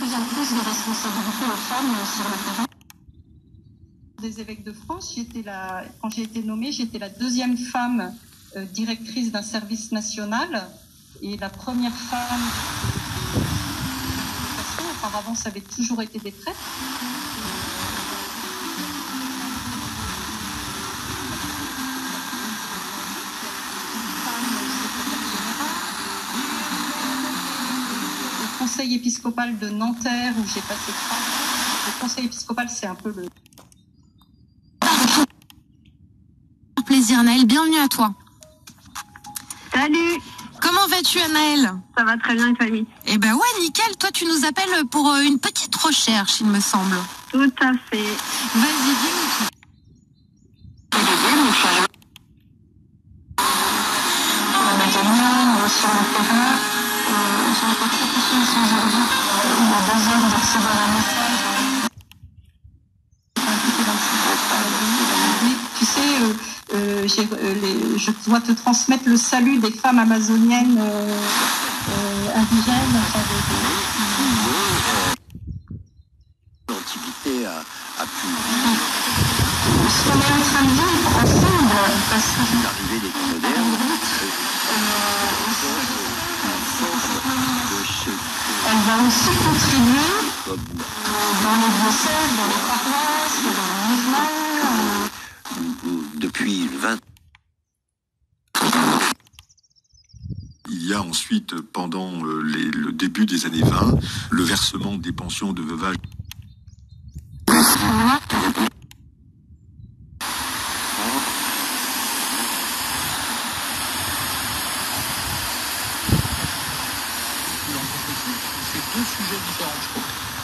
plus en plus de responsabilités aux femmes sur le terrain. Des évêques de France, quand j'ai été nommée, j'étais la deuxième femme directrice d'un service national et la première femme. Auparavant, ça avait toujours été des prêtres. Le conseil épiscopal de Nanterre, où j'ai passé 3 ans. Le conseil épiscopal, c'est un peu le... Plaisir, Anaëlle, bienvenue à toi. Salut. Comment vas-tu, Anaëlle? Ça va très bien, et famille. Eh ben ouais, nickel. Toi, tu nous appelles pour une petite recherche, il me semble. Tout à fait. Vas-y, dis-nous tout. Maintenant, sur le terrain, j'ai été très touchée aujourd'hui. Il y a 2 heures de recevoir un message. Mais tu sais, je dois te transmettre le salut des femmes amazoniennes indigènes. L'Antiquité a pu Ce qu'on est en train de vivre ensemble, parce que l'arrivée des temps modernes, elle va aussi contribuer comme dans les diocèses, dans les paroisses, dans les mouvements. depuis 20 Il y a ensuite, pendant le début des années 20, le versement des pensions de veuvage.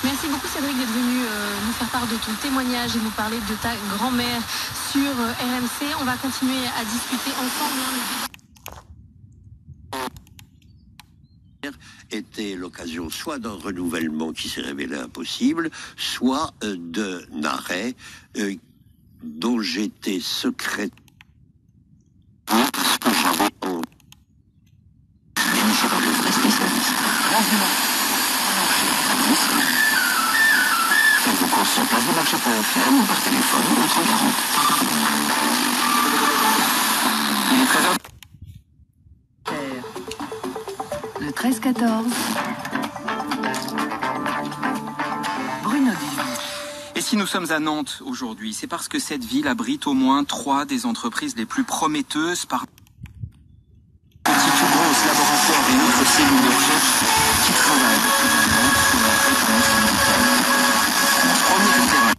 Merci beaucoup Cédric d'être venu nous faire part de ton témoignage et nous parler de ta grand-mère sur RMC. On va continuer à discuter ensemble. était l'occasion soit d'un renouvellement qui s'est révélé impossible, soit d'un arrêt dont j'étais secrétaire. Parce que j'avais initié par le vrai spécialiste. Faites vos courses sur placedemarché.fr ou par téléphone au 3040. Il est 13h. Le 13-14. Bruno Dubuis. Et si nous sommes à Nantes aujourd'hui, c'est parce que cette ville abrite au moins 3 des entreprises les plus prometteuses par petits ou grosses laboratoires et autres cellules de recherche qui travaillent depuis longtemps sur la réponse médicale. Premier terrain.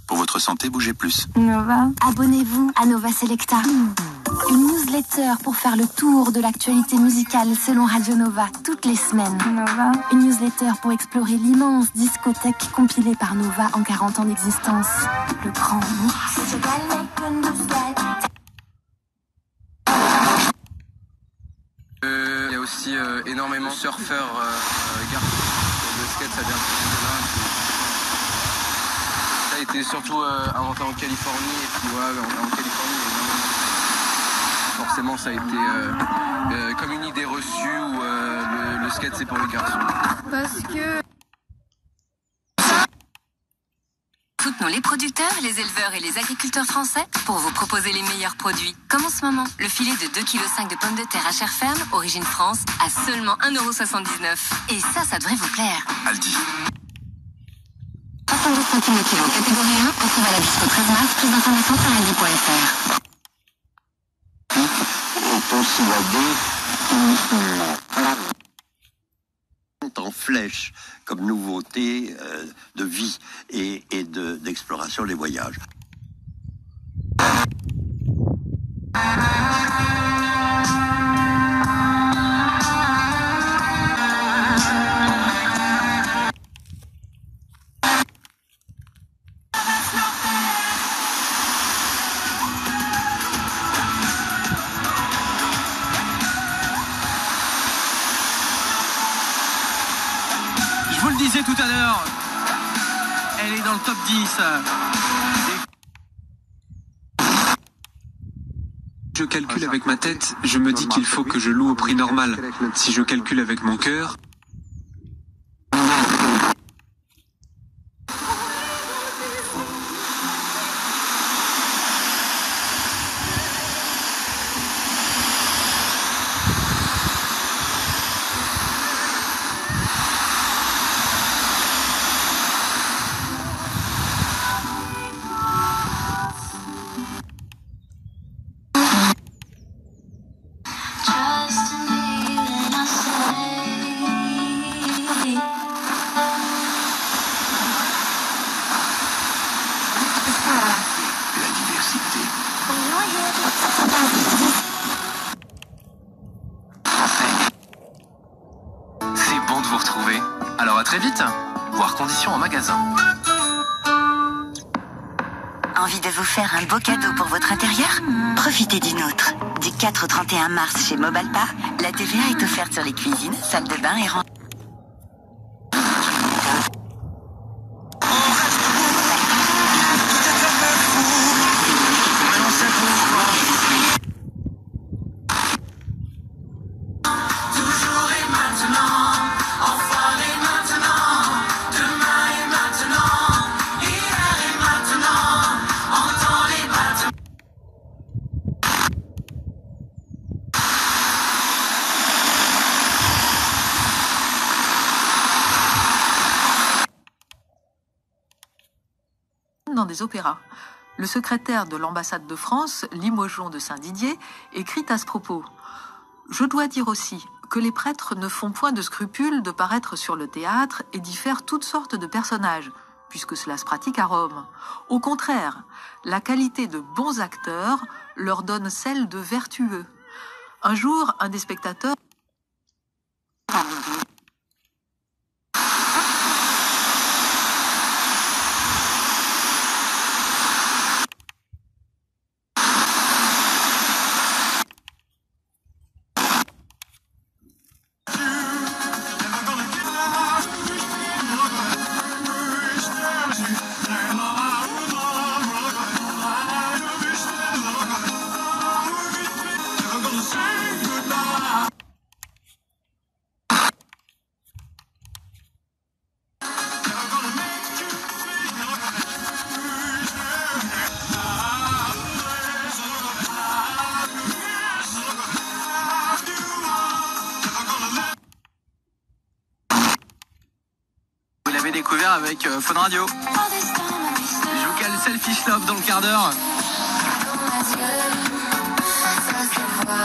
Pour votre santé, bougez plus. Nova. Abonnez-vous à Nova Selecta. Une newsletter pour faire le tour de l'actualité musicale selon Radio Nova toutes les semaines. Nova. Une newsletter pour explorer l'immense discothèque compilée par Nova en 40 ans d'existence. Le grand mix. Il y a aussi énormément de surfeurs garçons. Le skate, ça vient de là. Ça a été surtout inventé en Californie. Et puis ouais, en Californie, forcément, ça a été comme une idée reçue où le skate, c'est pour les garçons. Parce que... Soutenons les producteurs, les éleveurs et les agriculteurs français pour vous proposer les meilleurs produits. Comme en ce moment, le filet de 2,5 kg de pommes de terre à chair ferme, origine France, à seulement 1,79 €. Et ça devrait vous plaire. Aldi. 72 centimes le kilo, catégorie 1, on trouve à la jusqu'au 13 mars, plus d'informations sur aldi.fr. Est aussi la en flèche comme nouveauté de vie et d'exploration des voyages. Je vous le disais tout à l'heure, elle est dans le top 10. Je calcule avec ma tête, je me dis qu'il faut que je loue au prix normal. Si je calcule avec mon cœur... C'est bon de vous retrouver. Alors à très vite. Voir conditions en magasin. Envie de vous faire un beau cadeau pour votre intérieur? Profitez d'une autre. Du 4 au 31 mars chez Mobalpa, la TVA est offerte sur les cuisines, salles de bain et rangs. Dans des opéras. Le secrétaire de l'ambassade de France, Limogeon de Saint-Didier, écrit à ce propos: « Je dois dire aussi que les prêtres ne font point de scrupule de paraître sur le théâtre et d'y faire toutes sortes de personnages, puisque cela se pratique à Rome. Au contraire, la qualité de bons acteurs leur donne celle de vertueux. Un jour, un des spectateurs découvert avec Fun Radio. Je vous cale Selfish Love dans le quart d'heure.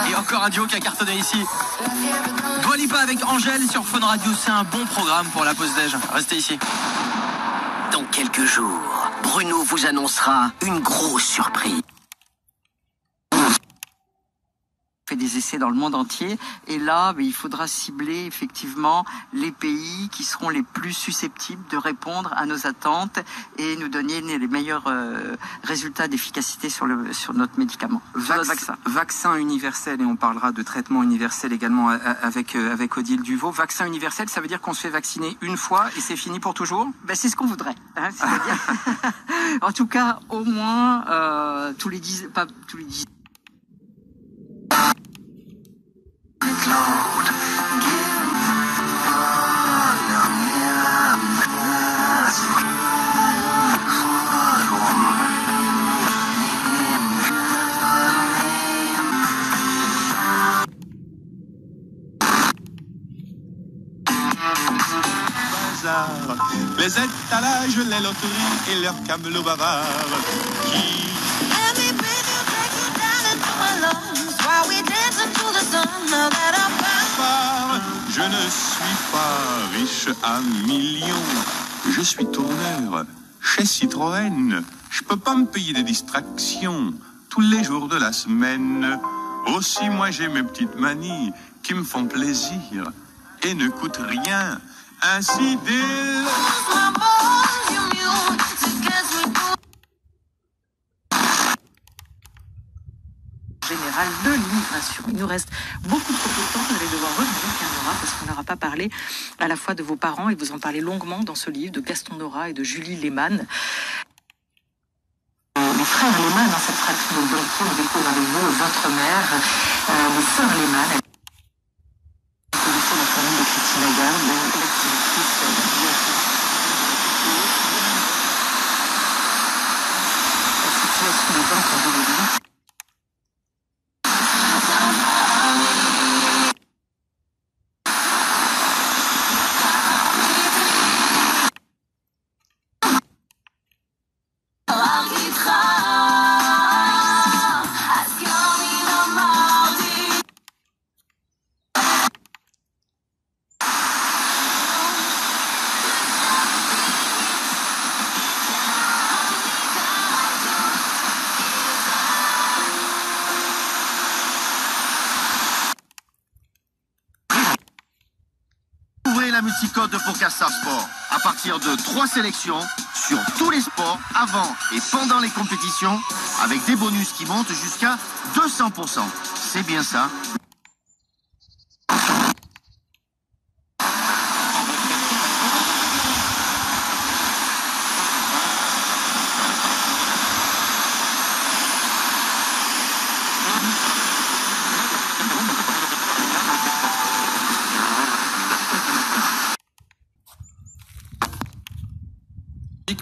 Et encore un duo qui a cartonné ici. Dua Lipa avec Angèle sur Fun Radio. C'est un bon programme pour la pause déj. Restez ici. Dans quelques jours, Bruno vous annoncera une grosse surprise. Fait des essais dans le monde entier et là il faudra cibler effectivement les pays qui seront les plus susceptibles de répondre à nos attentes et nous donner les meilleurs résultats d'efficacité sur notre médicament, sur notre vaccin. Vaccin universel, et on parlera de traitement universel également avec Odile Duvaux. Vaccin universel, ça veut dire qu'on se fait vacciner une fois et c'est fini pour toujours? Ben, c'est ce qu'on voudrait, hein, c'est-à-dire en tout cas au moins tous les 10 les étalages, les loteries et leurs camelots bavards qui... Je ne suis pas riche. riche à millions. Je suis tourneur chez Citroën. Je peux pas me payer des distractions tous les jours de la semaine. Aussi, moi, j'ai mes petites manies qui me font plaisir et ne coûtent rien. Ainsi, général de l'immigration. Il nous reste beaucoup trop de temps, vous allez devoir revenir, Pierre Nora, parce qu'on n'aura pas parlé à la fois de vos parents, et vous en parlez longuement dans ce livre de Gaston Nora et de Julie Lehmann. Les frères Lehmann, dans cette fratrie de Belgique, on découvre avec vous votre mère, les sœurs Lehmann. Vous connaissez la famille de Christine Lagarde, l'actrice la situation des gens qu'on veut le dire. La multicode de Pocassa Sport. À partir de 3 sélections sur tous les sports, avant et pendant les compétitions, avec des bonus qui montent jusqu'à 200%. C'est bien ça.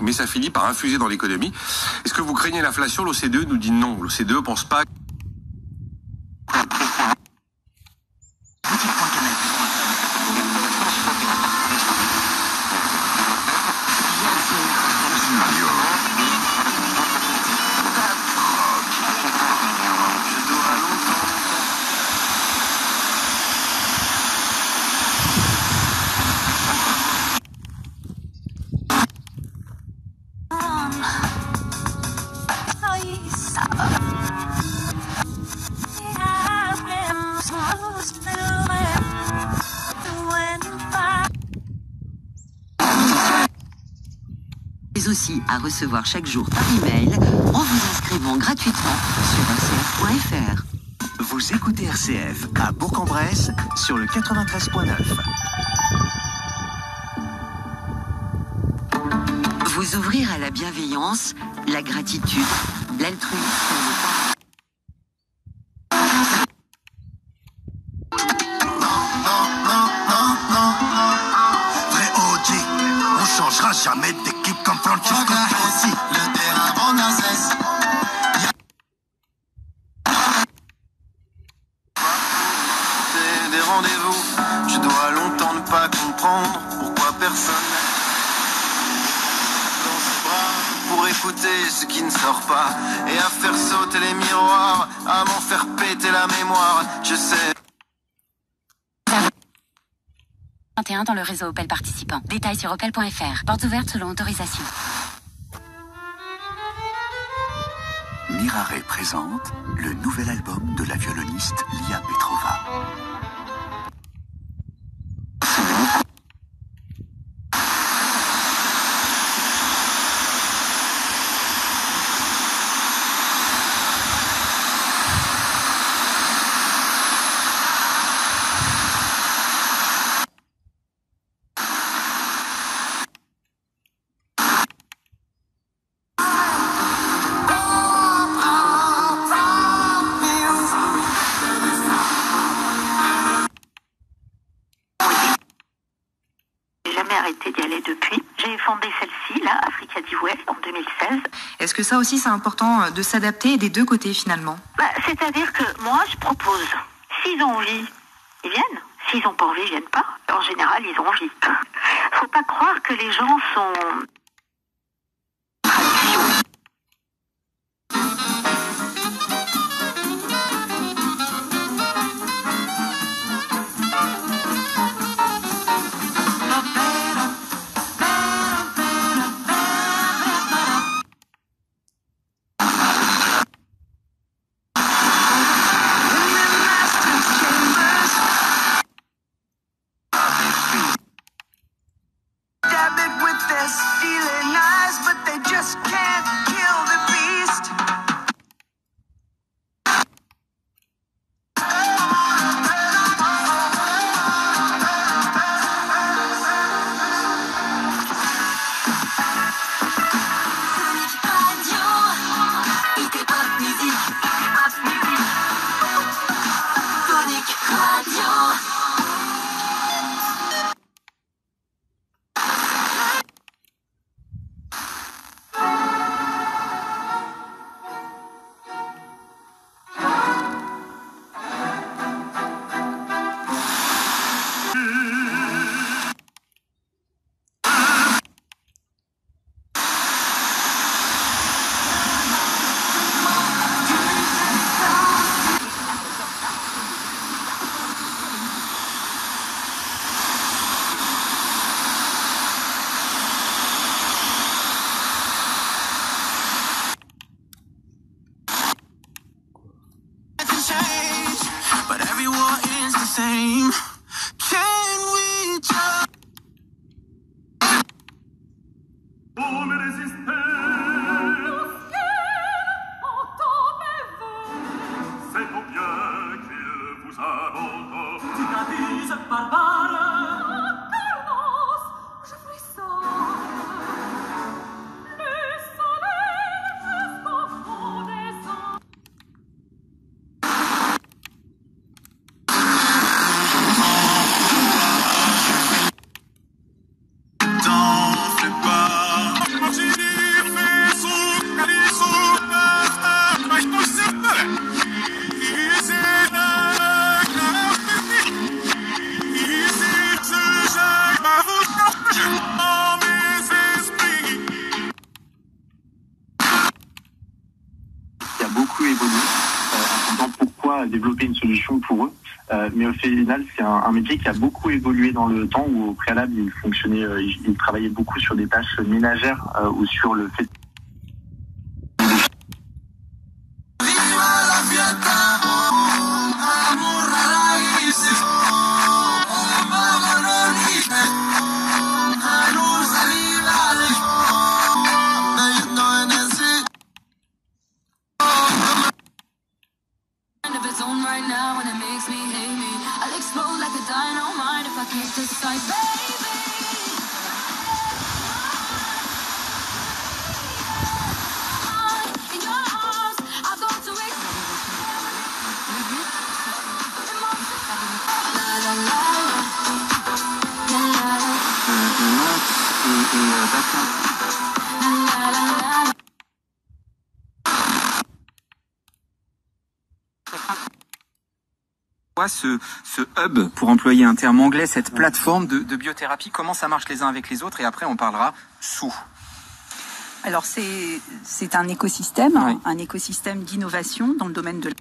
Mais ça finit par infuser dans l'économie. Est-ce que vous craignez l'inflation? L'OCDE nous dit non. L'OCDE ne pense pas. Aussi à recevoir chaque jour par email en vous inscrivant gratuitement sur rcf.fr. Vous écoutez RCF à Bourg-en-Bresse sur le 93.9. Vous ouvrir à la bienveillance, la gratitude, l'altruisme. Jamais d'équipe comme Francesco Tosi. Le terrain en incesse. C'est des rendez-vous. Je dois longtemps ne pas comprendre pourquoi personne dans ses bras pour écouter ce qui ne sort pas et à faire sauter les miroirs, à m'en faire péter la mémoire. Je sais. 21 dans le réseau Opel participant. Détails sur opel.fr. Portes ouvertes selon autorisation. Mirare présente le nouvel album de la violoniste Lia Petrova. Arrêté d'y aller depuis. J'ai fondé celle-ci, là, Africa Divouet, en 2016. Est-ce que ça aussi c'est important de s'adapter des deux côtés finalement? C'est-à-dire que moi je propose, s'ils ont envie, ils viennent. S'ils n'ont pas envie, ils viennent pas. En général, ils ont envie. Faut pas croire que les gens sont... Dynamique Radio. Développer une solution pour eux, mais au final c'est un métier qui a beaucoup évolué dans le temps, où au préalable il fonctionnait, il travaillait beaucoup sur des tâches ménagères ou sur le fait Right now, and it makes me hate me. I'll explode like a dynamite if I can't decide, baby. In your arms, I've got to wait. La la la, la la la. Ce hub, pour employer un terme anglais, cette plateforme de biothérapie, comment ça marche les uns avec les autres, et après on parlera sous. Alors c'est un écosystème, oui. Un écosystème d'innovation dans le domaine de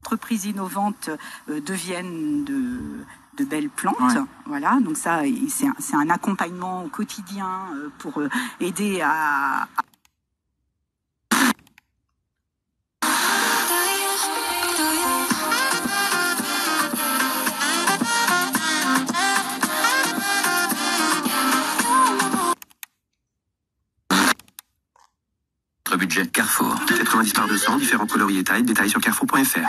entreprises innovantes deviennent de belles plantes. Ouais. Voilà, donc ça, c'est un accompagnement au quotidien pour aider à budget. Carrefour. 90 par 200, différents coloris et tailles. Détails sur carrefour.fr.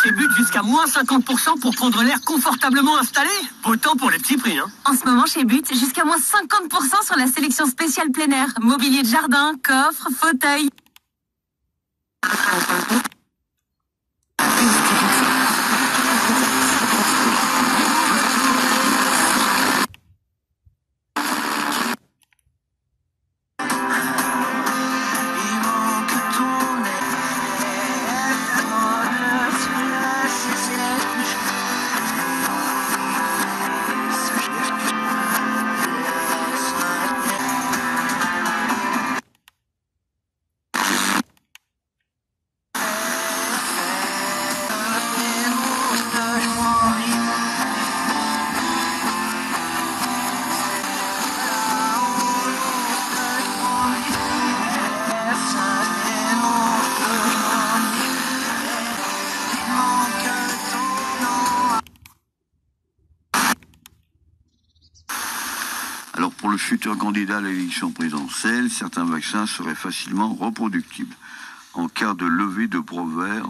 Chez But, jusqu'à moins 50% pour prendre l'air confortablement installé. Autant pour les petits prix, hein. En ce moment, chez But, jusqu'à moins 50% sur la sélection spéciale plein air. Mobilier de jardin, coffre, fauteuil. Alors pour le futur candidat à l'élection présidentielle, certains vaccins seraient facilement reproductibles. En cas de levée de brevets,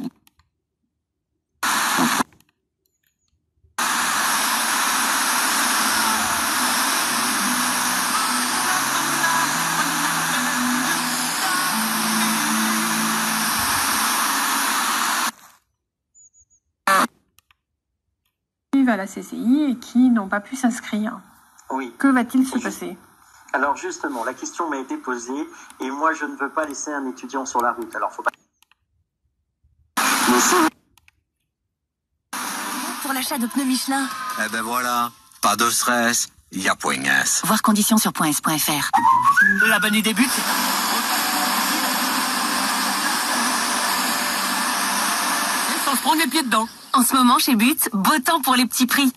à la CCI et qui n'ont pas pu s'inscrire. Oui. Que va-t-il se passer? Alors justement, la question m'a été posée et moi je ne veux pas laisser un étudiant sur la route. Alors faut pas... Pour l'achat de pneus Michelin. Eh ben voilà, pas de stress, il y a Point S. Voir conditions sur .s.fr. La bonne idée débute. Sans se prendre les pieds dedans. En ce moment, chez But, beau temps pour les petits prix.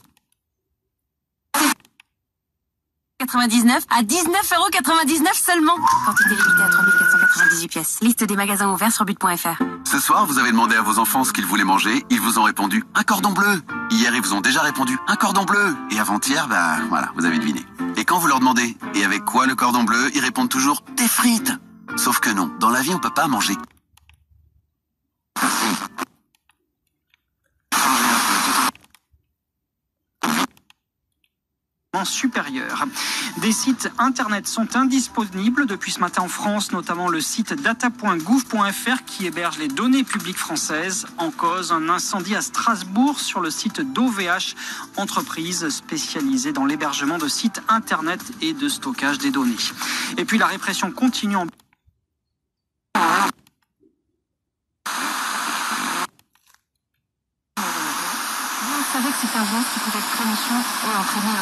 99 à 19,99€ seulement. Quantité limitée à 3498 pièces. Liste des magasins ouverts sur but.fr. Ce soir, vous avez demandé à vos enfants ce qu'ils voulaient manger. Ils vous ont répondu un cordon bleu. Hier, ils vous ont déjà répondu un cordon bleu. Et avant-hier, voilà, vous avez deviné. Et quand vous leur demandez et avec quoi le cordon bleu, ils répondent toujours des frites. Sauf que non, dans la vie, on peut pas manger. Supérieur. Des sites internet sont indisponibles depuis ce matin en France, notamment le site data.gouv.fr qui héberge les données publiques françaises. En cause, un incendie à Strasbourg sur le site d'OVH, entreprise spécialisée dans l'hébergement de sites internet et de stockage des données. Et puis la répression continue en... Vous savez que c'est un geste qui peut être très méchant et entraîner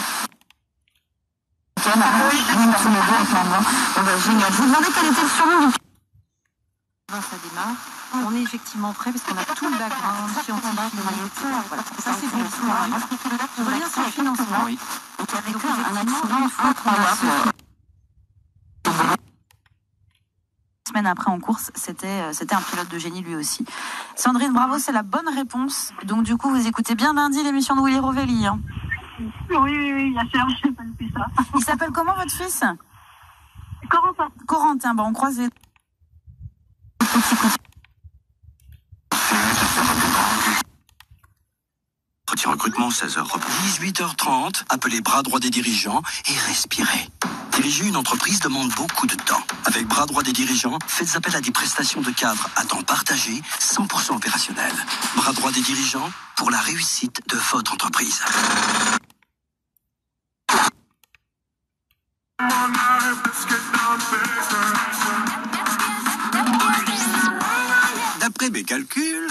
génial. Je vous demandais quel était le surnom du... Ça démarre. On est effectivement prêt parce qu'on a tout le background scientifique. Voilà. Ça c'est bon. Je reviens sur le financement. Oui. Donc avec un accident, une fois qu'on a... Semaine après en course, c'était un pilote de génie lui aussi. Sandrine, bravo, c'est la bonne réponse. Donc du coup, vous écoutez bien lundi l'émission de Willy Rovelli. Hein. Oui, bien sûr, je n'ai pas loupé ça. Il s'appelle comment votre fils? Corentin. Corentin, on croise les... Petit recrutement, 16h. 18h30, appelez bras droit des dirigeants et respirez. Diriger une entreprise demande beaucoup de temps. Avec bras droit des dirigeants, faites appel à des prestations de cadre à temps partagé, 100% opérationnel. Bras droit des dirigeants pour la réussite de votre entreprise. D'après mes calculs...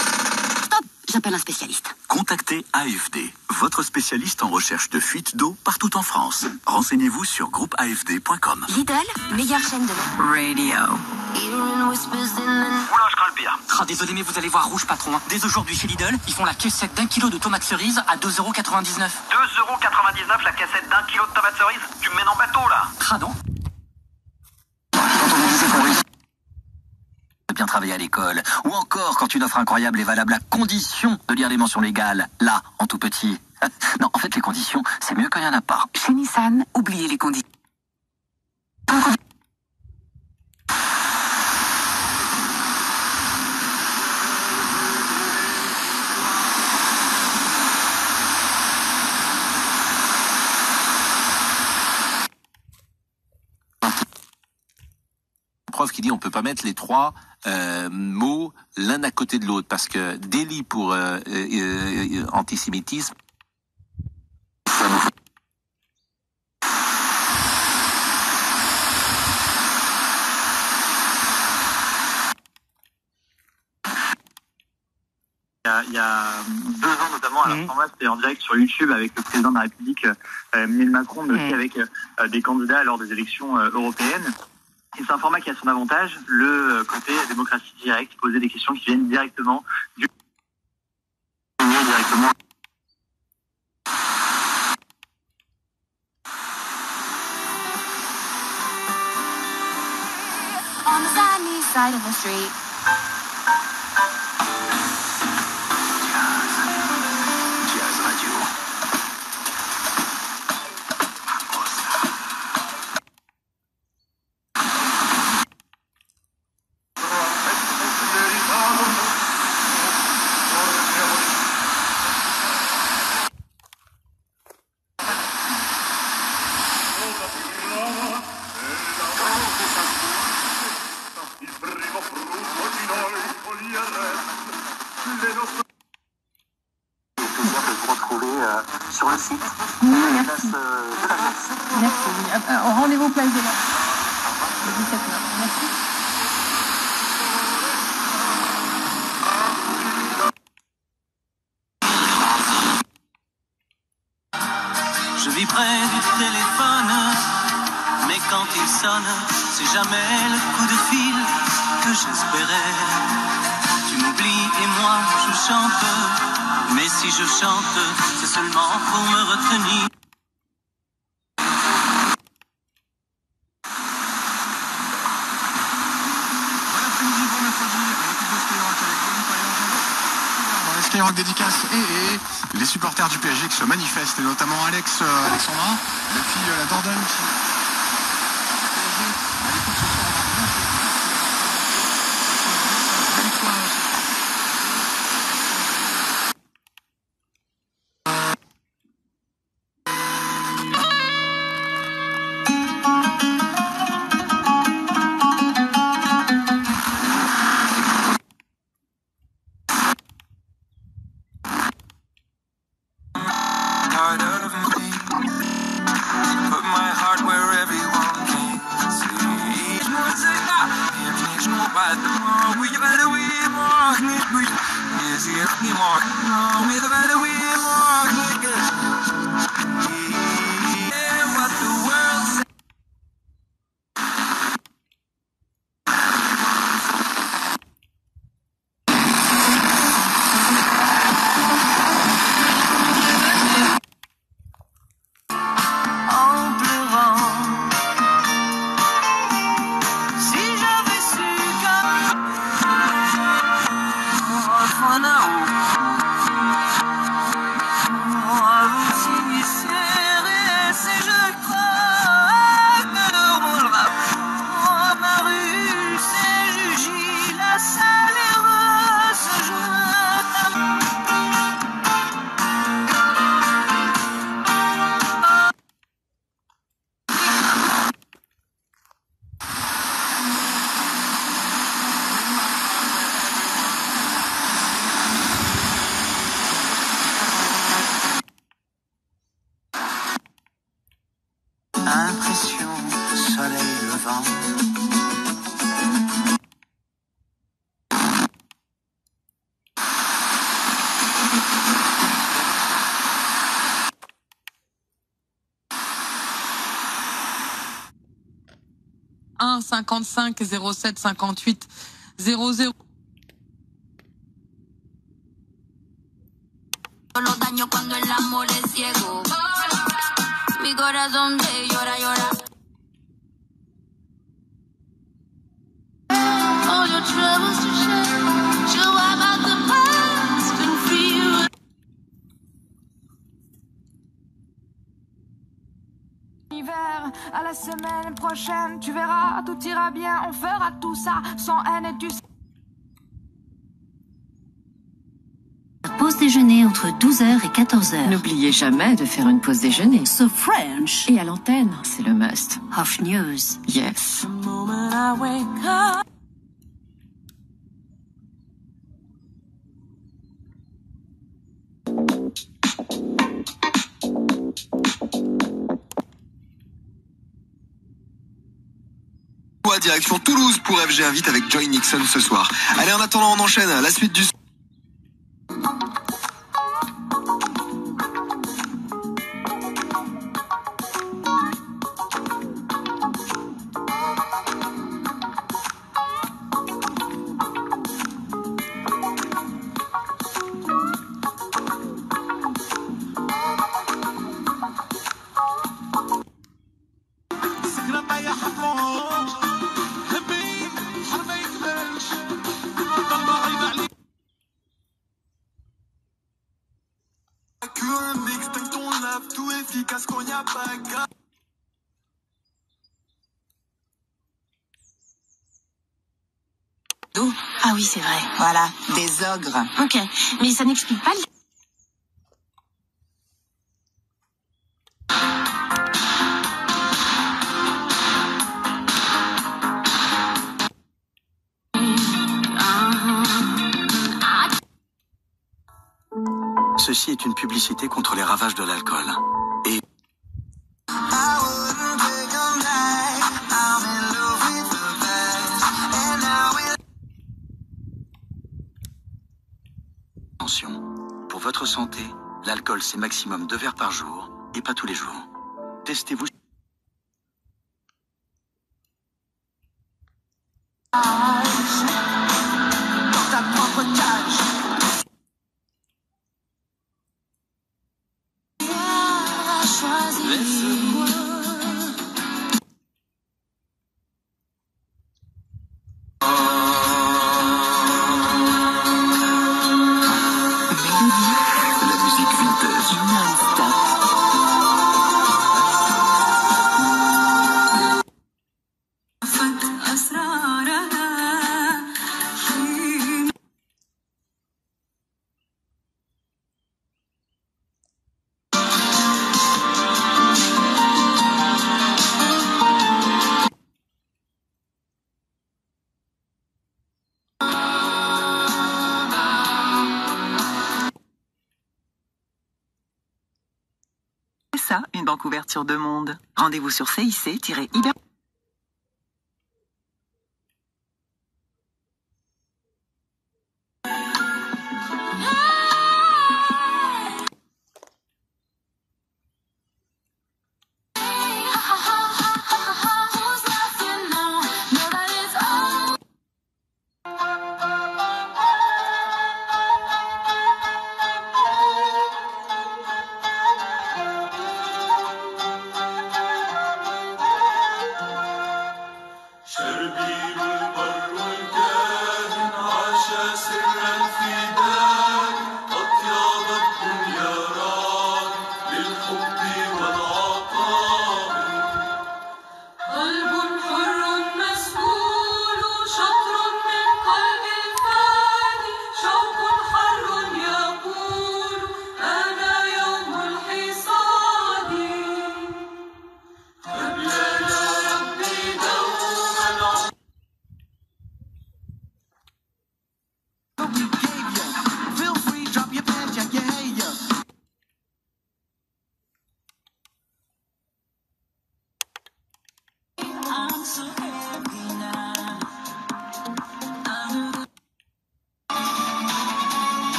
Stop, j'appelle un spécialiste. Contactez AFD, votre spécialiste en recherche de fuite d'eau partout en France. Renseignez-vous sur groupeafd.com. Lidl, meilleure chaîne de Radio. Oula, je crains le pire. Ah, désolé, mais vous allez voir rouge, patron. Dès aujourd'hui chez Lidl, ils font la caissette d'1 kilo de tomates cerises à 2,99€. 2,99€ la cassette d'1 kilo de tomates cerises? Tu me mènes en bateau, là? Ah non. Bien travailler à l'école, ou encore quand une offre incroyable est valable à condition de lire les mentions légales, là, en tout petit. Non, en fait, les conditions, c'est mieux quand il n'y en a pas. Chez Nissan, oubliez les conditions. prof qui dit on peut pas mettre les trois mots l'un à côté de l'autre parce que délit pour antisémitisme. Il y a 2 ans notamment, à la format, c'était en direct sur YouTube avec le président de la République, Emmanuel Macron, mais aussi avec des candidats lors des élections européennes. Et c'est un format qui a son avantage, le côté démocratie directe, poser des questions qui viennent directement du... On the sunny side of the street. Sur le site. Merci. Rendez-vous place de la 17h. Merci. Je vis près du téléphone, mais quand il sonne, c'est jamais le coup de fil que j'espérais. Tu m'oublies et moi je chante, mais si je chante, c'est seulement pour me retenir. Skyrock dédicace et les supporters du PSG qui se manifestent, et notamment Alexandra, la fille la Dordogne qui... Impression, soleil levant. Un 55 07 58 00. Los daños cuando el amor es ciego. Mi corazón te llora, llora. All your troubles to share. Show about the past and feel. Hiver, à la semaine prochaine, tu verras, tout ira bien. On fera tout ça sans haine et tu sais. Pause déjeuner entre 12h et 14h. N'oubliez jamais de faire une pause déjeuner. So French. Et à l'antenne, c'est le must. Off News. Yes. Direction Toulouse pour FG Invite avec Joy Nixon ce soir. Allez, en attendant, on enchaîne la suite du... Ah oui, c'est vrai. Voilà, des ogres. Ok, mais ça n'explique pas... Ceci est une publicité contre les ravages de l'alcool. Et... Attention, pour votre santé, l'alcool c'est maximum 2 verres par jour et pas tous les jours. Testez-vous. Dans ta propre cage. Une banque ouverte sur 2 mondes. Rendez-vous sur CIC-Iber...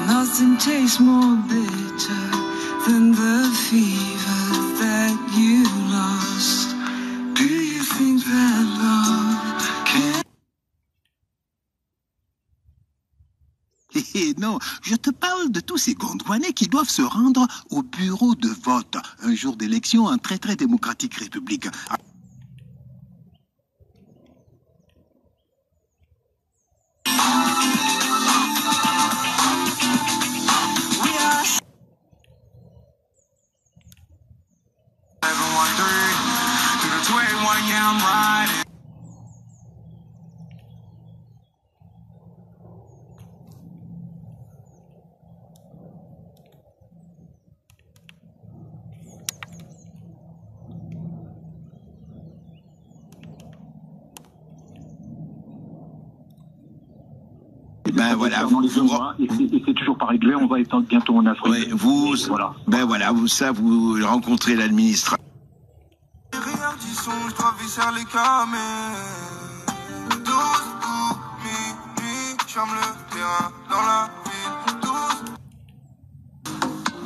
Nothing tastes more bitter than the fever that you lost. Do you think that love can... non, je te parle de tous ces Gondouanais qui doivent se rendre au bureau de vote. Un jour d'élection, un très très démocratique république. Ben voilà, et c'est toujours pas réglé, on va être bientôt en Afrique. Ouais, voilà. Ben voilà, vous rencontrez l'administration.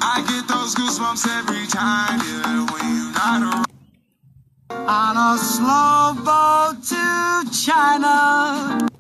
I get those goosebumps every time, yeah, when you're not around. On a slow boat to China.